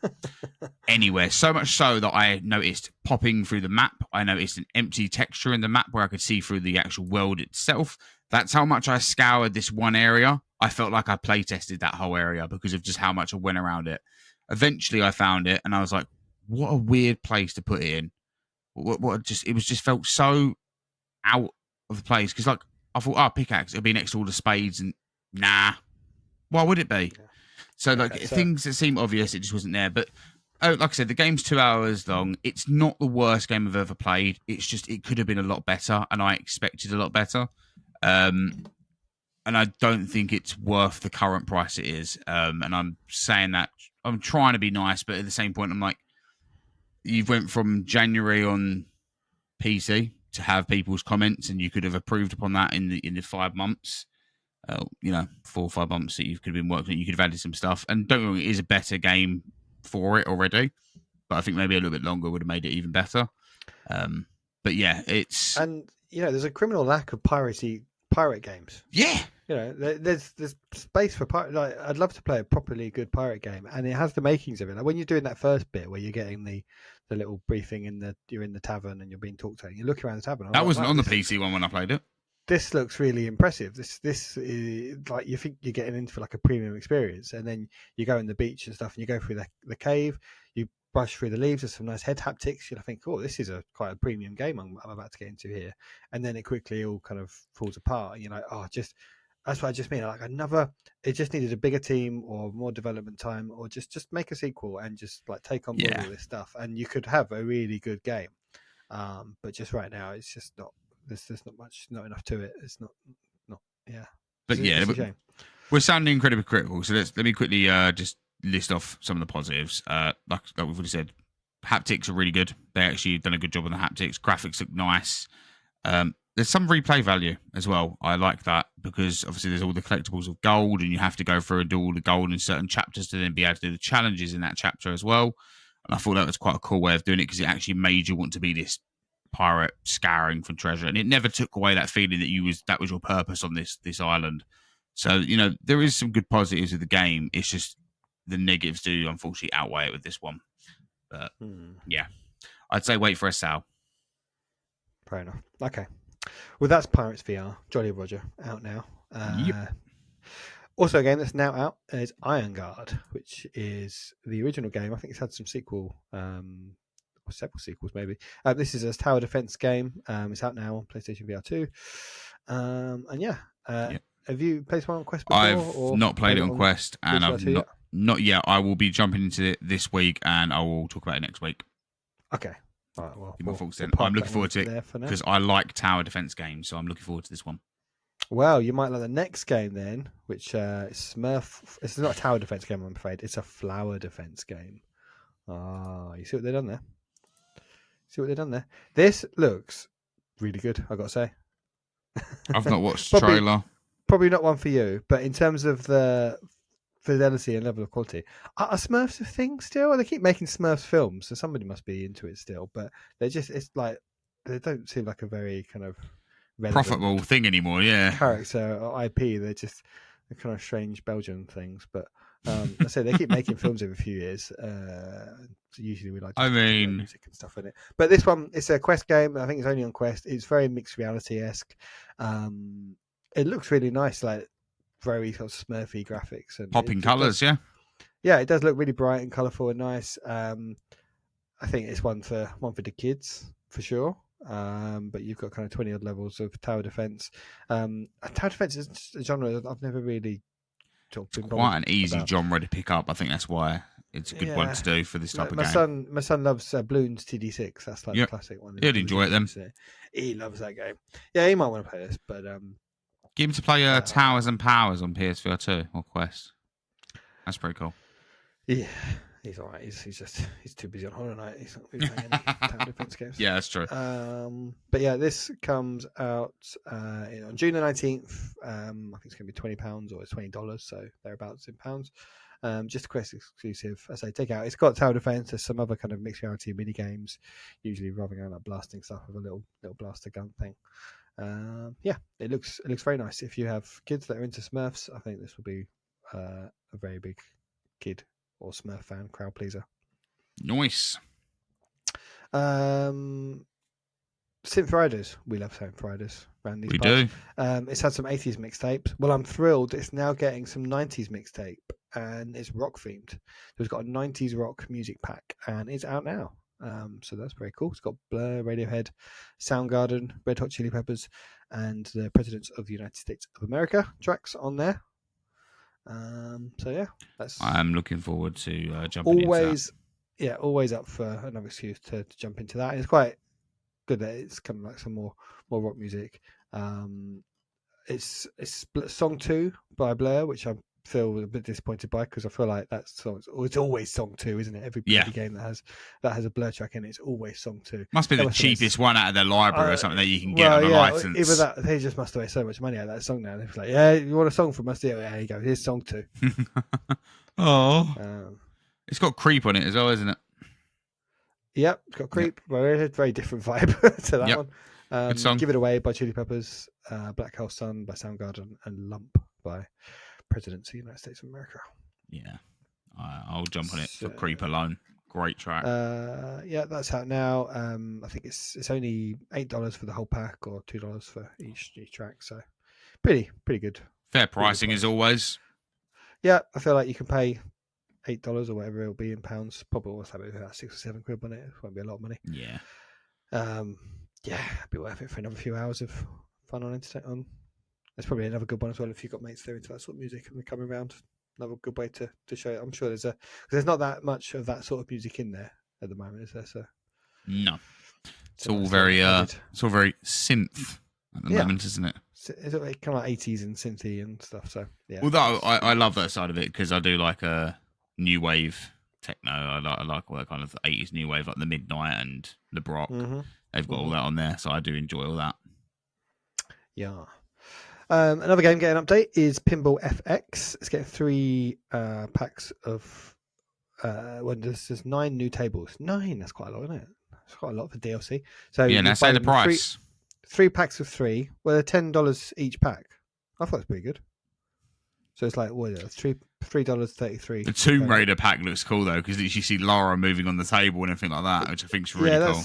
Anywhere. So much so that I noticed popping through the map. I noticed an empty texture in the map where I could see through the actual world itself. That's how much I scoured this one area. I felt like I play tested that whole area because of just how much I went around it. Eventually I found it and I was like, what a weird place to put it in. It was just felt so out of the place. Because like I thought, pickaxe, it'll be next to all the spades, and nah, why would it be? So things that seem obvious, it just wasn't there. But like I said, the game's 2 hours long. It's not the worst game I've ever played. It's just it could have been a lot better, and I expected a lot better. And I don't think it's worth the current price it is. And I'm saying that I'm trying to be nice, but at the same point, I'm like, you've went from January on PC to have people's comments, and you could have improved upon that in the 5 months. 4 or 5 months that you could have been working. You could have added some stuff, and don't get me wrong, it is a better game for it already. But I think maybe a little bit longer would have made it even better. But yeah, it's and there's a criminal lack of pirate games. Yeah. There's space for pirate. Like, I'd love to play a properly good pirate game, and it has the makings of it. Like when you're doing that first bit where you're getting the little briefing you're in the tavern and you're being talked to, and you look around the tavern. That wasn't on the PC one when I played it. This looks really impressive. This is like you think you're getting into like a premium experience, and then you go on the beach and stuff, and you go through the cave, you brush through the leaves. There's some nice head haptics. You think, oh, this is quite a premium game I'm about to get into here, and then it quickly all kind of falls apart. And you're like, that's what I just mean. Like it just needed a bigger team or more development time, or just make a sequel and just like take on board all this stuff, and you could have a really good game. But just right now, it's just not. There's not enough to it. It's not. Yeah. But we're sounding incredibly critical. So let me quickly just list off some of the positives. Like we've already said, haptics are really good. They actually done a good job on the haptics. Graphics look nice. There's some replay value as well. I like that because obviously there's all the collectibles of gold, and you have to go through and do all the gold in certain chapters to then be able to do the challenges in that chapter as well. And I thought that was quite a cool way of doing it because it actually made you want to be this pirate scouring for treasure, and it never took away that feeling that was your purpose on this island. So there is some good positives of the game. It's just the negatives do unfortunately outweigh it with this one. But yeah, I'd say wait for a sale. Fair enough. Okay, well that's Pirates VR Jolly Roger out now. Yep. Also a game that's now out is Iron Guard, which is the original game. I think it's had some sequel several sequels maybe. This is a tower defense game. It's out now on PlayStation VR2. Have you played one on Quest before? I've not played it on Quest, and I've not yet. I will be jumping into it this week, and I will talk about it next week. Okay. All right. Well, I'm looking forward to it because I like tower defense games, so I'm looking forward to this one. Well, you might like the next game then, which is Smurf. It's not a tower defense game, I'm afraid. It's a flower defense game. You see what they've done there? This looks really good, I've got to say. I've not watched the trailer. Probably not one for you, but in terms of the fidelity and level of quality, are Smurfs a thing still? They keep making Smurfs films, so somebody must be into it still, but it's like, they don't seem like a very kind of profitable thing anymore, yeah. Character or IP, they're kind of strange Belgian things, but I say they keep making films every few years. So usually we like to music and stuff in it. But this one, it's a Quest game. I think it's only on Quest. It's very mixed reality-esque. It looks really nice, like very sort of Smurfy graphics and popping colours. Yeah, it does look really bright and colourful and nice. I think it's one for the kids for sure. But you've got kind of 20 odd levels of tower defense. Tower defense is a genre I've never really it's quite an easy genre to pick up. I think that's why it's a good one to do for this type of game. My son loves Bloons TD6. That's like the classic one. He'd enjoy it then. He loves that game. Yeah, he might want to play this, but get him to play Towers and Powers on PSVR2 or Quest. That's pretty cool. Yeah. He's all right. He's too busy on Horror Night. He's not really playing any tower defense games. Yeah, that's true. But yeah, this comes out on June the 19th. I think it's going to be £20 or it's $20, so thereabouts in pounds. Just a Quest exclusive. As I take out, it's got tower defense. There's some other kind of mixed reality mini games, usually rubbing around like blasting stuff with a little blaster gun thing. It looks very nice. If you have kids that are into Smurfs, I think this will be a very big kid or Smurf fan crowd pleaser. Nice. Synth Riders. We love Synth Riders around these We parts. do. It's had some 80s mixtapes. Well, I'm thrilled. It's now getting some 90s mixtape, and it's rock themed. So it's got a 90s rock music pack, and it's out now. So that's very cool. It's got Blur, Radiohead, Soundgarden, Red Hot Chili Peppers, and the Presidents of the United States of America tracks on there. So yeah, I'm looking forward to jumping into that. Yeah, always up for another excuse to jump into that. It's quite good that it's kind of like some more rock music. It's Song 2 by Blur, which I feel a bit disappointed by because I feel like that song, it's always Song 2, isn't it? Every game that has a Blur track in it, it's always Song 2. Must be the cheapest one out of their library or something that you can get on a license. Either that, they just must have made so much money out of that song now. They're like, yeah, you want a song from us? Yeah, there you go. Here's Song 2. It's got Creep on it as well, isn't it? Yep, it's got Creep. Yep. Very different vibe to that one. Good song. Give It Away by Chili Peppers, Black Hole Sun by Soundgarden, and Lump by Presidents of the United States of America. Yeah, I'll jump on it for Creep alone. Great track. Yeah, that's out now. I think it's only $8 for the whole pack or $2 for each track. So pretty good. Fair pricing as always. Yeah, I feel like you can pay $8 or whatever it'll be in pounds. Probably will have about £6 or £7 on it. It won't be a lot of money. Yeah. Yeah, it'd be worth it for another few hours of fun on entertainment. There's probably another good one as well if you've got mates that are into that sort of music and they're coming around. Another good way to show it. I'm sure there's not that much of that sort of music in there at the moment, is there? So no, it's all very synth at the moment, isn't it? It's kind of like 80s and synthy and stuff. So yeah. Although I love that side of it because I do like a new wave techno. I like all that kind of 80s new wave, like the Midnight and the Brock. Mm-hmm. They've got all that on there, so I do enjoy all that. Yeah. Another game getting an update is Pinball FX. It's getting 3 packs of. There's 9 new tables. 9. That's quite a lot, isn't it? That's quite a lot for DLC. So yeah, now say the price. 3 packs of 3. Well, they're $10 each pack. I thought it was pretty good. So it's like what? $3.33. The Tomb Raider pack looks cool though because you see Lara moving on the table and everything like that, which I think is really cool.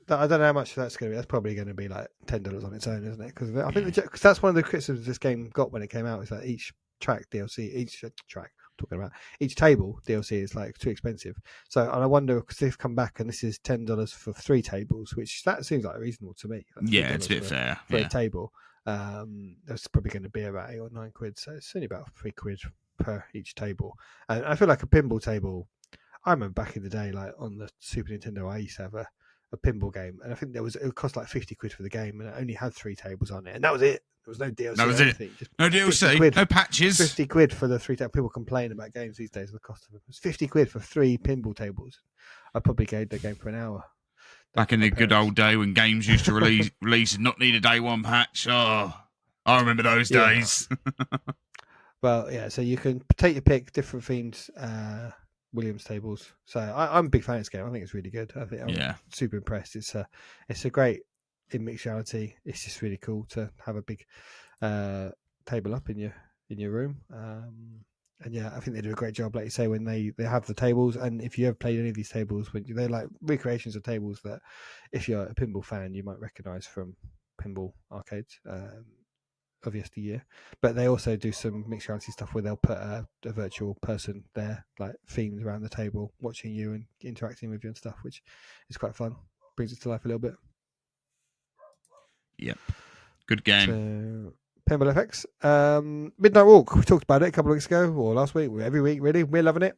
I don't know how much that's going to be. That's probably going to be like $10 on its own, isn't it? Because I think because that's one of the criticisms this game got when it came out. Is that each track DLC, each table DLC is like too expensive. So, and I wonder because they've come back and this is $10 for 3 tables, which that seems like reasonable to me. Like yeah, it's a bit fair for a table. That's probably going to be about £8 or £9, so it's only about £3 per each table. And I feel like a pinball table. I remember back in the day, like on the Super Nintendo, I used to have a pinball game, and I think it cost like £50 for the game, and it only had 3 tables on it, and that was it. There was no DLC. That was it. Just no DLC, no patches. £50 for the 3 tables. People complain about games these days, the cost of them. It's £50 for 3 pinball tables. I probably gave the game for an hour. Back in the good old day when games used to release and not need a day one patch. Oh, I remember those days. Well, yeah, so you can take your pick, different themed Williams tables. So I'm a big fan of this game. I think it's really good. I think I'm super impressed. It's a great in mixed reality. It's just really cool to have a big table up in your room. And yeah, I think they do a great job, like you say, when they have the tables. And if you ever played any of these tables, when they're like recreations of tables that, if you're a pinball fan, you might recognise from pinball arcades of yesteryear. But they also do some mixed reality stuff where they'll put a virtual person there, like themed around the table, watching you and interacting with you and stuff, which is quite fun. Brings it to life a little bit. Yep. Good game. So, Pinball FX. Midnight Walk. We talked about it a couple of weeks ago, or last week, every week, really. We're loving it.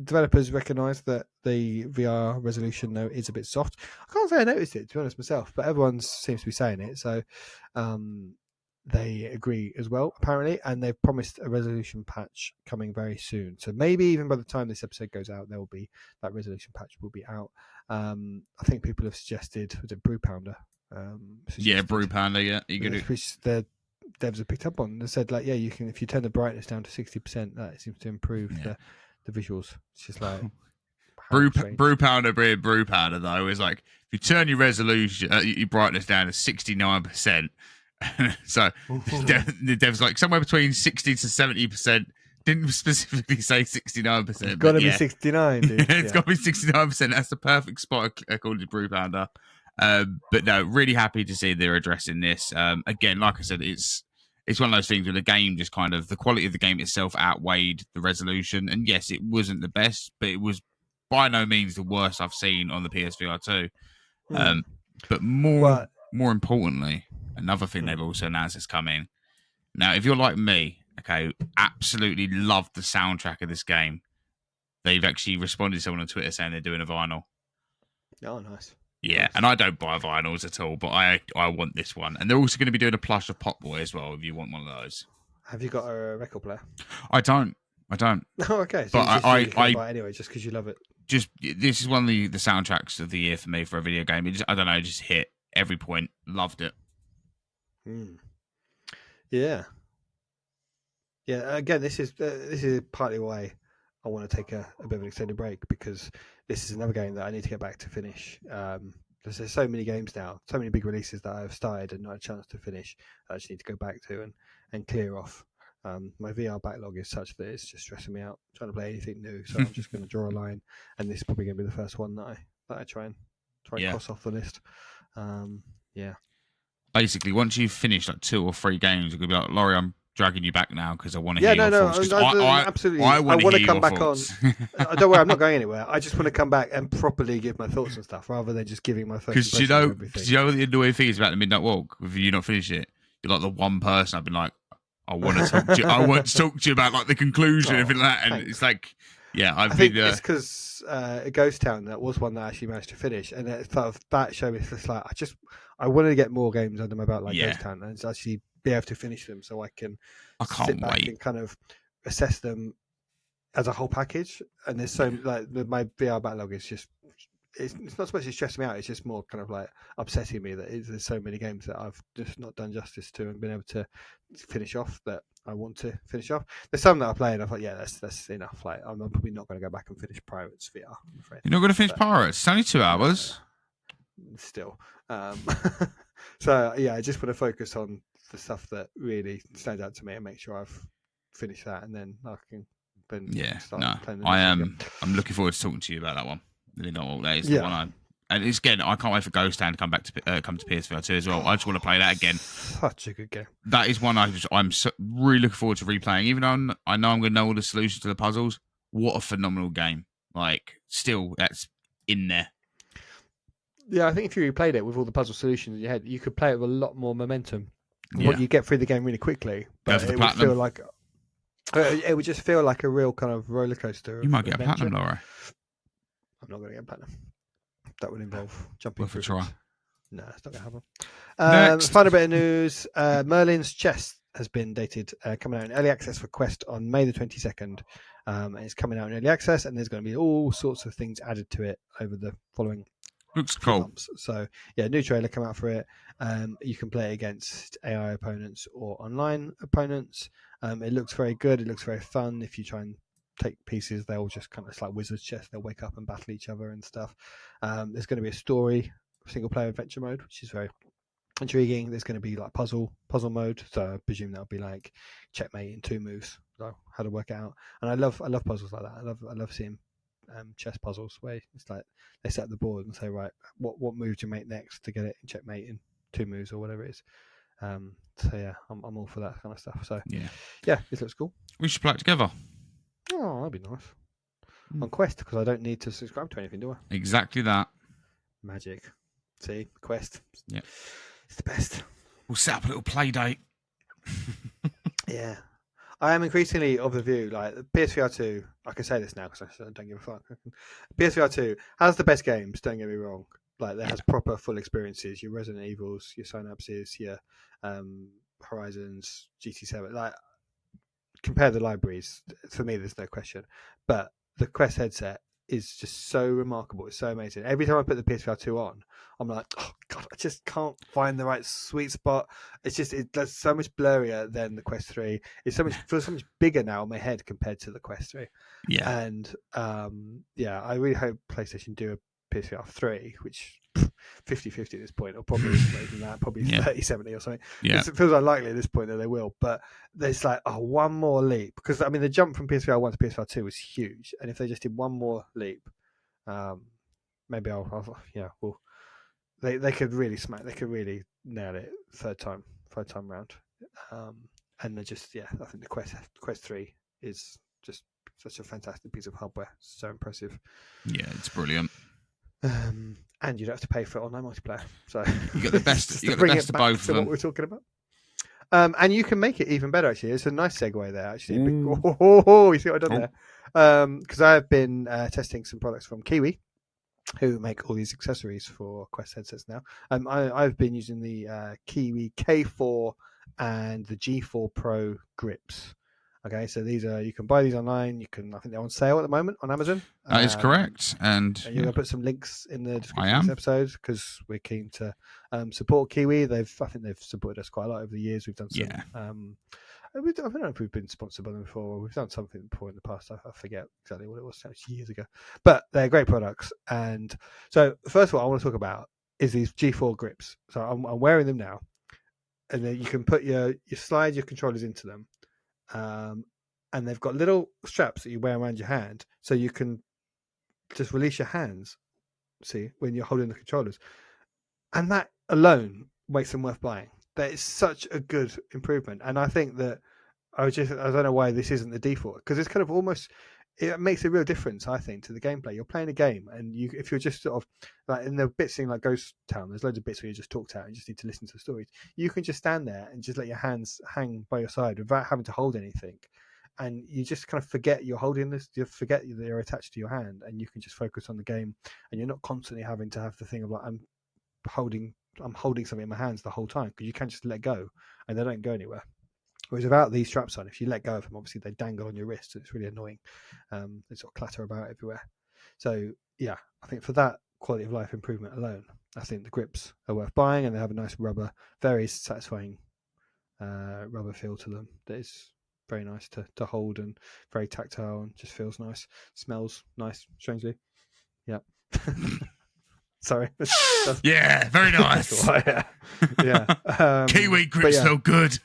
Developers recognise that the VR resolution, though, is a bit soft. I can't say I noticed it, to be honest, myself, but everyone seems to be saying it. So they agree as well, apparently, and they've promised a resolution patch coming very soon. So maybe even by the time this episode goes out, there will be that resolution patch will be out. I think people have suggested, was it Brew Pounder? Brew Panda, yeah. Which the devs have picked up on. They said, like, yeah, you can, if you turn the brightness down to 60%, that seems to improve the visuals. It's just like Brew Pounder being Brew Pounder, though, is like, if you turn your resolution, your brightness down to 69%, so the devs like somewhere between 60 to 70%. Didn't specifically say 69%. It's got to be 69, dude. It's got to be 69%. That's the perfect spot according to Brew Pounder. But no, really happy to see they're addressing this. Again, like I said, it's one of those things where the game just kind of, the quality of the game itself outweighed the resolution. And yes, it wasn't the best, but it was by no means the worst I've seen on the PSVR2. But more importantly, another thing they've also announced is coming. Now, if you're like me, okay, absolutely loved the soundtrack of this game. They've actually responded to someone on Twitter saying they're doing a vinyl. Oh, nice. Yeah, nice. And I don't buy vinyls at all, but I want this one. And they're also going to be doing a plush of Pop Boy as well, if you want one of those. Have you got a record player? I don't. Oh, okay. So but I buy it anyway, just because you love it. This is one of the soundtracks of the year for me for a video game. It just, I don't know, just hit every point. Loved it. Yeah. Yeah. Again, this is partly why I want to take a bit of an extended break, because this is another game that I need to get back to finish. There's so many games now, so many big releases that I've started and not had a chance to finish. I just need to go back to and clear off. My VR backlog is such that it's just stressing me out trying to play anything new. So I'm just going to draw a line, and this is probably going to be the first one that I try and cross off the list. Yeah. Basically, once you've finished like 2 or 3 games, you're going to be like, Laurie, I'm dragging you back now because I want to hear your thoughts. Absolutely. I want to come back on. Don't worry, I'm not going anywhere. I just want to come back and properly give my thoughts and stuff, rather than just giving my first impression of everything. Because you know the annoying thing is about the Midnight Walk, if you not finish it, you're like the one person I've been like, I want to talk to you. I want to talk to you about like the conclusion and everything like that. And thanks. It's like, I think it's because Ghost Town, that was one that I actually managed to finish, and that showed me it's like I wanted to get more games under my belt like Ghost Town, and actually be able to finish them so I can't sit back and kind of assess them as a whole package. And there's so like my VR backlog is just it's not so much it's stressing me out, it's just more kind of like upsetting me that there's so many games that I've just not done justice to and been able to finish off that I want to finish off. There's some that I play and I thought, that's enough. Like I'm probably not going to go back and finish Pirates VR, I'm afraid. You're not going to finish Pirates? It's only 2 hours. Still. So I just want to focus on the stuff that really stands out to me and make sure I've finished that, and then I can start playing the I'm looking forward to talking to you about that one. That is the one and it's again, I can't wait for Ghost Town to come back to come to PSVR2 as well. I just want to play that again. Such a good game. That is one I'm really looking forward to replaying. Even though I know I'm going to know all the solutions to the puzzles. What a phenomenal game! Like, still, that's in there. Yeah, I think if you replayed it with all the puzzle solutions in your head, you could play it with a lot more momentum. Yeah. You get through the game really quickly, but it would feel like it would just feel like a real kind of roller coaster. You might get a platinum, Laura. I'm not going to get a platinum. That would involve jumping through. Try. No, it's not going to happen. Final bit of news: Merlin's chest has been dated, coming out in early access for Quest on May the 22nd. And it's coming out in early access, and there's going to be all sorts of things added to it over the following. Looks cool. Months. So new trailer come out for it. You can play against AI opponents or online opponents. It looks very good. It looks very fun. If you try and take pieces, they'll just kind of, it's like Wizard's Chess. They'll wake up and battle each other and stuff. There's going to be a story, single player adventure mode, which is very intriguing. There's going to be like puzzle mode. So I presume that'll be like checkmate in 2 moves how to work it out. And I love puzzles like that. I love seeing chess puzzles where it's like they set up the board and say, right, what move do you make next to get it in checkmate in 2 moves or whatever it is. So yeah, I'm all for that kind of stuff. So yeah, this looks cool. We should play it together. Oh, that'd be nice. On Quest, because I don't need to subscribe to anything, do I? Exactly that. Magic. See, Quest. Yeah, it's the best. We'll set up a little play date. Yeah. I am increasingly of the view, like PSVR2, I can say this now because I don't give a fuck. PSVR2 has the best games, don't get me wrong. Like, it has proper full experiences, your Resident Evils, your Synapses, your Horizons, GT7. Like, compare the libraries. For me, there's no question. But the Quest headset is just so remarkable. It's so amazing. Every time I put the PSVR2 on, I'm like, oh god, I just can't find the right sweet spot. It's just it's so much blurrier than the Quest 3. It feels so much bigger now in my head compared to the Quest 3. Yeah. And I really hope PlayStation do a PSVR 3, which 50-50 at this point, or probably even that, probably 30-70 or something. Yeah. It feels unlikely at this point that they will, but there's like one more leap, because I mean the jump from PSVR 1 to PSVR 2 was huge, and if they just did one more leap, maybe they could really nail it third time round, and they just I think the Quest 3 is just such a fantastic piece of hardware, so impressive. Yeah, it's brilliant. And you don't have to pay for online multiplayer, so you got the best. You got the best of both of them. What we're talking about, and you can make it even better. Actually, it's a nice segue there. Actually, you see what I've done there? Because I have been testing some products from Kiwi, who make all these accessories for Quest headsets now. I've been using the Kiwi K4 and the G4 Pro grips. Okay, so these are, you can buy these online. I think they're on sale at the moment on Amazon. That is correct. And you're going to put some links in the description of this episode, because we're keen to support Kiwi. I think they've supported us quite a lot over the years. We've done some. I don't know if we've been sponsored by them before. We've done something before in the past. I forget exactly what it was. It was years ago. But they're great products. And so first of all, I want to talk about is these G4 grips. So I'm wearing them now. And then you can put you slide your controllers into them. And they've got little straps that you wear around your hand, so you can just release your hands, see, when you're holding the controllers. And that alone makes them worth buying. That is such a good improvement. And I think that I don't know why this isn't the default, because it's kind of almost, it makes a real difference, I think, to the gameplay. You're playing a game, and if you're just sort of like in the bits thing like Ghost Town, there's loads of bits where you just talked out and you just need to listen to the stories. You can just stand there and just let your hands hang by your side without having to hold anything, and you just kind of forget you're holding this. You forget that they're attached to your hand, and you can just focus on the game, and you're not constantly having to have the thing of like I'm holding something in my hands the whole time, because you can just let go and they don't go anywhere. Whereas without these straps on, if you let go of them, obviously they dangle on your wrist, and it's really annoying. They sort of clatter about everywhere. So yeah, I think for that quality of life improvement alone, I think the grips are worth buying, and they have a nice rubber, very satisfying rubber feel to them. That is very nice to hold, and very tactile, and just feels nice. Smells nice, strangely. Yeah. Sorry. Yeah, very nice. Yeah. Kiwi grips so good.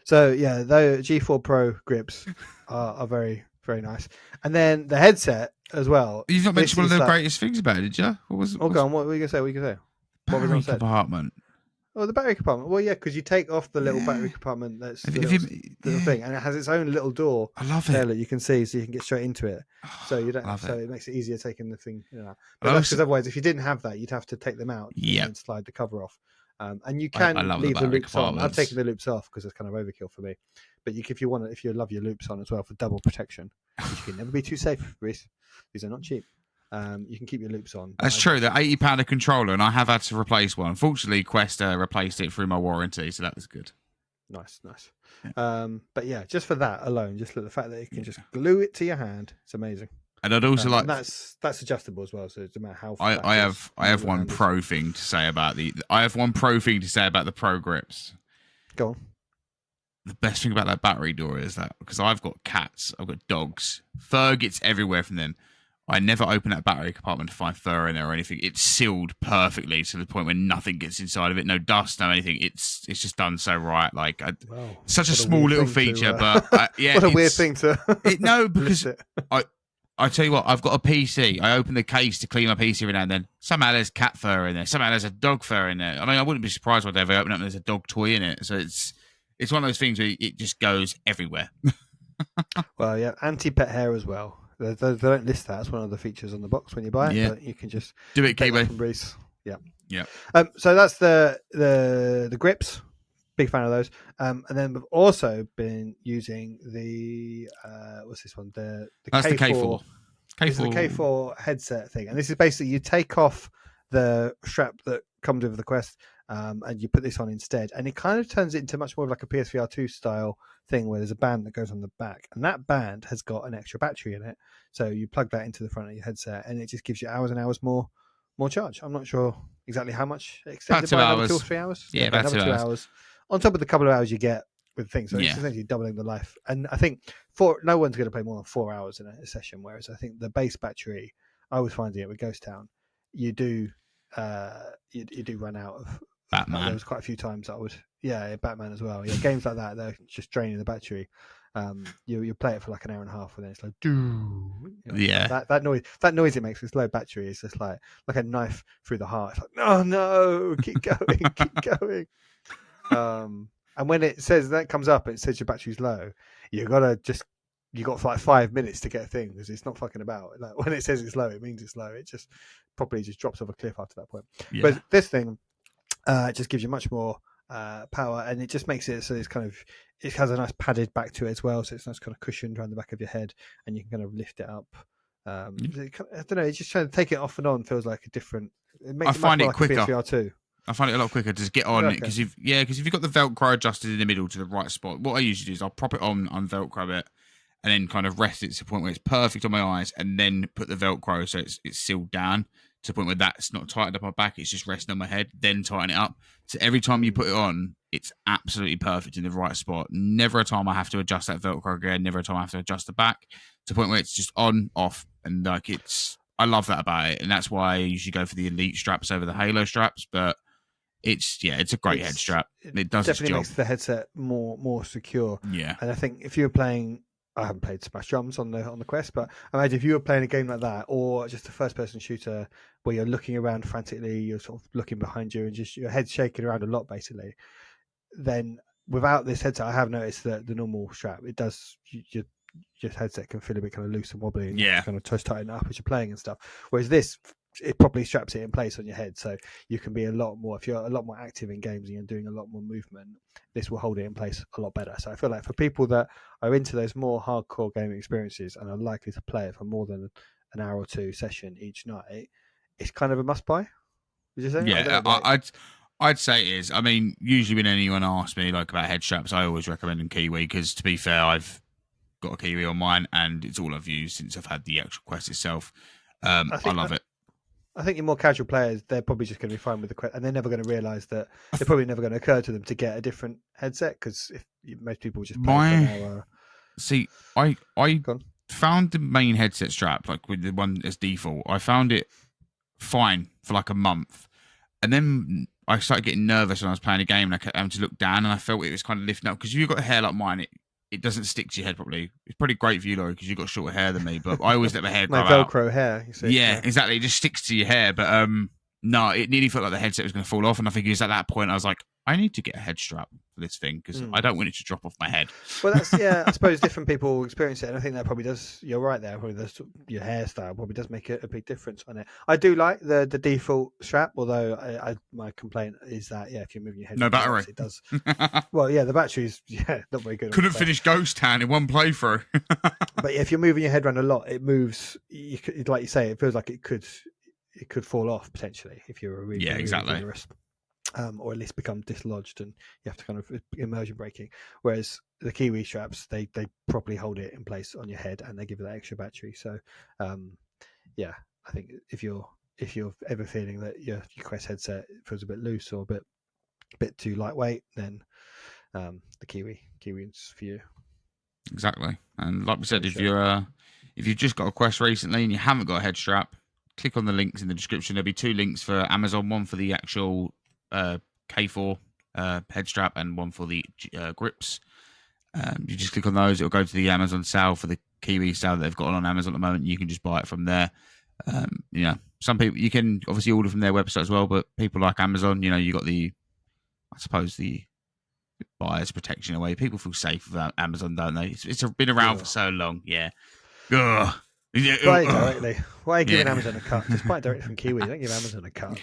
So yeah, the G4 Pro grips are very, very nice. And then the headset as well. You've not mentioned one of the greatest things about it, did you? Go on. What were you going to say? Battery compartment. Oh, the battery compartment. Well, yeah, because you take off the little battery compartment that's the little thing, and it has its own little door. I love it. That you can see, so you can get straight into it. So you don't. So it makes it easier taking the thing. But that's because otherwise, if you didn't have that, you'd have to take them out and slide the cover off. And you can leave the loops on. I've taken the loops off because it's kind of overkill for me. But if you love your loops on as well for double protection, which you can never be too safe, Reece. These are not cheap. You can keep your loops on. That's true. They're £80 a controller, and I have had to replace one. Fortunately, Quest replaced it through my warranty, so that was good. Nice. Yeah. But yeah, just for that alone, just the fact that you can just glue it to your hand, it's amazing. And I'd also like that's adjustable as well. So it's no matter how. I have one pro thing to say about the pro grips. Go on. The best thing about that battery door is that because I've got cats, I've got dogs, fur gets everywhere from them. I never open that battery compartment to find fur in there or anything. It's sealed perfectly to the point where nothing gets inside of it, no dust, no anything. It's just done so right. Like, such a small little feature, but yeah, what a weird thing to. No, because I tell you what, I've got a PC. I open the case to clean my PC every now and then. Somehow there's cat fur in there. Somehow there's a dog fur in there. I mean, I wouldn't be surprised one day if I open up and there's a dog toy in it. So it's one of those things where it just goes everywhere. Well, yeah, anti-pet hair as well. They don't list that as one of the features on the box when you buy it, but you can just do it, Kiwi. From Reece. Yeah. So that's the grips. Big fan of those. And then we've also been using the what's this one? That's K4. The K4. This is the K4 headset thing, and this is basically you take off the strap that comes with the Quest, and you put this on instead, and it kind of turns it into much more of like a PSVR2 style thing where there's a band that goes on the back, and that band has got an extra battery in it, so you plug that into the front of your headset, and it just gives you hours and hours more charge. I'm not sure exactly how much extended by another 2 or 3 hours. Yeah, about another 2 hours on top of the couple of hours you get with things. So it's essentially doubling the life. And I think no one's going to play more than 4 hours in a session. Whereas I think the base battery, I was finding it with Ghost Town, you do run out of. Batman. There was quite a few times I would, Batman as well. Yeah, games like that, they're just draining the battery. You play it for like an hour and a half, and then it's like, that noise it makes with low battery is just like a knife through the heart. It's like, no, keep going, keep going. And when it says that comes up, it says your battery's low. You got like 5 minutes to get a thing because it's not fucking about. Like when it says it's low, it means it's low. It just probably just drops off a cliff after that point. Yeah. But this thing just gives you much more power, and it just makes it so it has a nice padded back to it as well, so it's nice kind of cushioned around the back of your head, and you can kind of lift it up. I don't know. It's just trying to take it off and on feels like a different. It makes I find it quicker. Like PSVR2. I find it a lot quicker to get on it because if you've got the Velcro adjusted in the middle to the right spot, what I usually do is I'll prop it on, Velcro it, and then kind of rest it to the point where it's perfect on my eyes, and then put the Velcro so it's sealed down to the point where that's not tightened up my back, it's just resting on my head, then tighten it up. So every time you put it on, it's absolutely perfect in the right spot. Never a time I have to adjust that Velcro again, never a time I have to adjust the back to the point where it's just on, off, and I love that about it, and that's why I usually go for the Elite straps over the Halo straps, but it's a great head strap. It does definitely makes the headset more secure. Yeah, and I think if you were playing, I haven't played Smash Drums on the Quest, but I imagine if you were playing a game like that, or just a first-person shooter where you're looking around frantically, you're sort of looking behind you, and just your head's shaking around a lot, basically. Then without this headset, I have noticed that the normal strap, it does your headset can feel a bit kind of loose and wobbly, and you kind of just tighten it up as you're playing and stuff. Whereas this, it properly straps it in place on your head, so you can be a lot more. If you're a lot more active in games and you're doing a lot more movement, this will hold it in place a lot better. So I feel like for people that are into those more hardcore gaming experiences and are likely to play it for more than an hour or two session each night, it's kind of a must buy. Would you say? Yeah, I'd say it is. I mean, usually when anyone asks me like about head straps, I always recommend a Kiwi because, to be fair, I've got a Kiwi on mine and it's all I've used since I've had the actual Quest itself. I love it. I think your more casual players, they're probably just going to be fine with the Quest, and they're never going to realise that they're probably never going to occur to them to get a different headset because most people just play for an hour. See, I found the main headset strap, like with the one as default, I found it fine for like a month, and then I started getting nervous when I was playing a game and I kept having to look down, and I felt it was kind of lifting up because if you've got hair like mine, it doesn't stick to your head properly. It's pretty great for you, Laurie, because you've got shorter hair than me, but I always let my hair grow out. Velcro hair, you see. Yeah, exactly. It just sticks to your hair, but no, it nearly felt like the headset was going to fall off, and I think it was at that point I was like, I need to get a head strap for this thing because I don't want it to drop off my head. Well, that's I suppose different people experience it, and I think that probably does. You're right there. Probably your hairstyle probably does make a big difference on it. I do like the default strap, although my complaint is that if you're moving your head, no battery, it does. Well, the battery's not very good. Couldn't finish Ghost Town in one playthrough. But if you're moving your head around a lot, it moves. Like you say, it feels like it could fall off potentially if you're a really exactly. Vigorous. Or at least become dislodged, and you have to kind of immersion braking. Whereas the Kiwi straps, they properly hold it in place on your head, and they give you that extra battery. So, I think if you're ever feeling that your Quest headset feels a bit loose or a bit too lightweight, then the Kiwi is for you. Exactly, and like we said, if you're if you've just got a Quest recently and you haven't got a head strap, click on the links in the description. There'll be 2 links for Amazon, one for the actual K4 head strap and one for the grips. You just click on those. It'll go to the Amazon sale for the Kiwi sale that they've got on Amazon at the moment. You can just buy it from there. Some people, you can obviously order from their website as well, but people like Amazon, you got the buyer's protection away. People feel safe with Amazon, don't they? It's been around for so long. Yeah. Ugh. Buy it directly. Why are you giving Amazon a cut? Just buy it directly from Kiwi. Don't give Amazon a cut.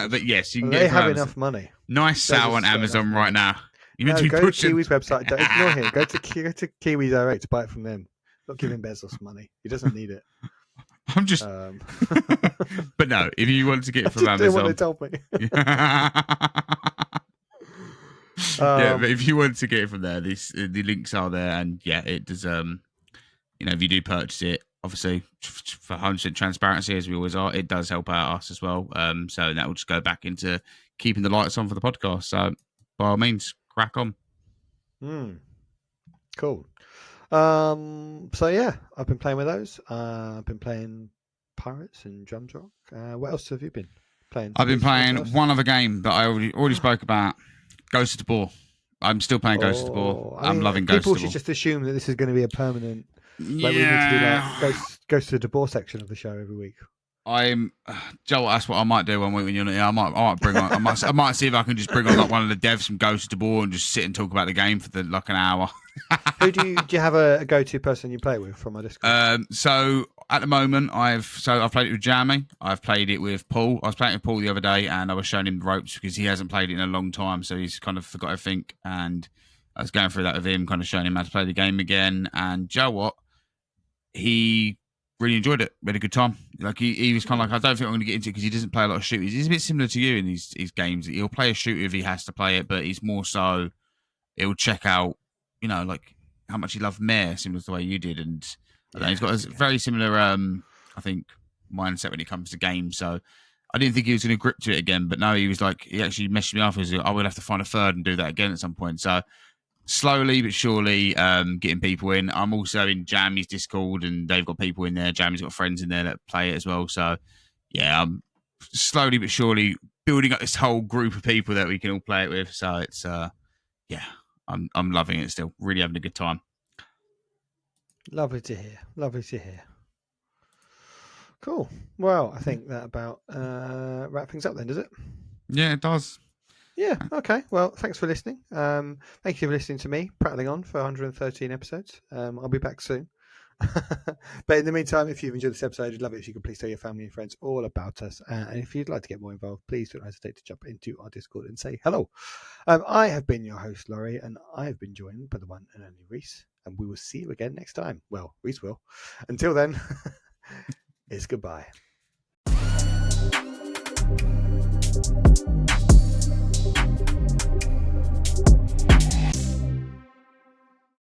But yes, you can they get it have Amazon. enough money. Nice sale on Amazon right now. Go to Kiwi's website. Don't ignore him. Go to Kiwi Direct to buy it from them. Not giving Bezos money. He doesn't need it. I'm just. But no, if you want to get it from Amazon, what they told me. But if you want to get it from there, the links are there, and it does. If you do purchase it, obviously for 100% transparency, as we always are, it does help out us as well. So that will just go back into keeping the lights on for the podcast. So by all means, crack on. Cool. So yeah, I've been playing with those. I've been playing Pirates and Drums Rock. What else have you been playing? I've been playing one other game that I already spoke about, Ghost of the Boar. I'm still playing Ghost of the Boar. I'm loving Ghost of the Boar. People should just assume that this is going to be a permanent. Like we need to do like Ghost of the Boar section of the show every week. Joe, that's what I might do one week when you're not here. I might bring on. I might see if I can just bring on like one of the devs from Ghost of the Boar and just sit and talk about the game for an hour. Who do you have a go-to person you play with from my Discord? So at the moment, I've played it with Jamie. I've played it with Paul. I was playing with Paul the other day, and I was showing him the ropes because he hasn't played it in a long time, so he's kind of forgot everything. And I was going through that with him, kind of showing him how to play the game again. And Joe, what he really enjoyed it. We had a good time. Like he was kind of like, I don't think I'm going to get into it because he doesn't play a lot of shooters. He's a bit similar to you in his games. He'll play a shooter if he has to play it, but he's more so he'll check out, like how much he loved Mare, similar to the way you did. And he's got a very similar, I think, mindset when it comes to games. So I didn't think he was going to grip to it again, but no, he was like, he actually messaged me afterwards. I will have to find a third and do that again at some point. So slowly but surely getting people in. I'm also in Jamie's Discord, and they've got people in there. Jamie's got friends in there that play it as well. So yeah, I'm slowly but surely building up this whole group of people that we can all play it with. So it's I'm loving it still. Really having a good time. Lovely to hear. Cool. Well, I think that about wrap things up then, does it? Yeah, it does. Yeah, okay. Well, thanks for listening. Thank you for listening to me prattling on for 113 episodes. I'll be back soon. But in the meantime, if you've enjoyed this episode, I'd love it if you could please tell your family and friends all about us. And if you'd like to get more involved, please don't hesitate to jump into our Discord and say hello. I have been your host, Laurie, and I have been joined by the one and only Reece. And we will see you again next time. Well, Reece will. Until then, it's goodbye.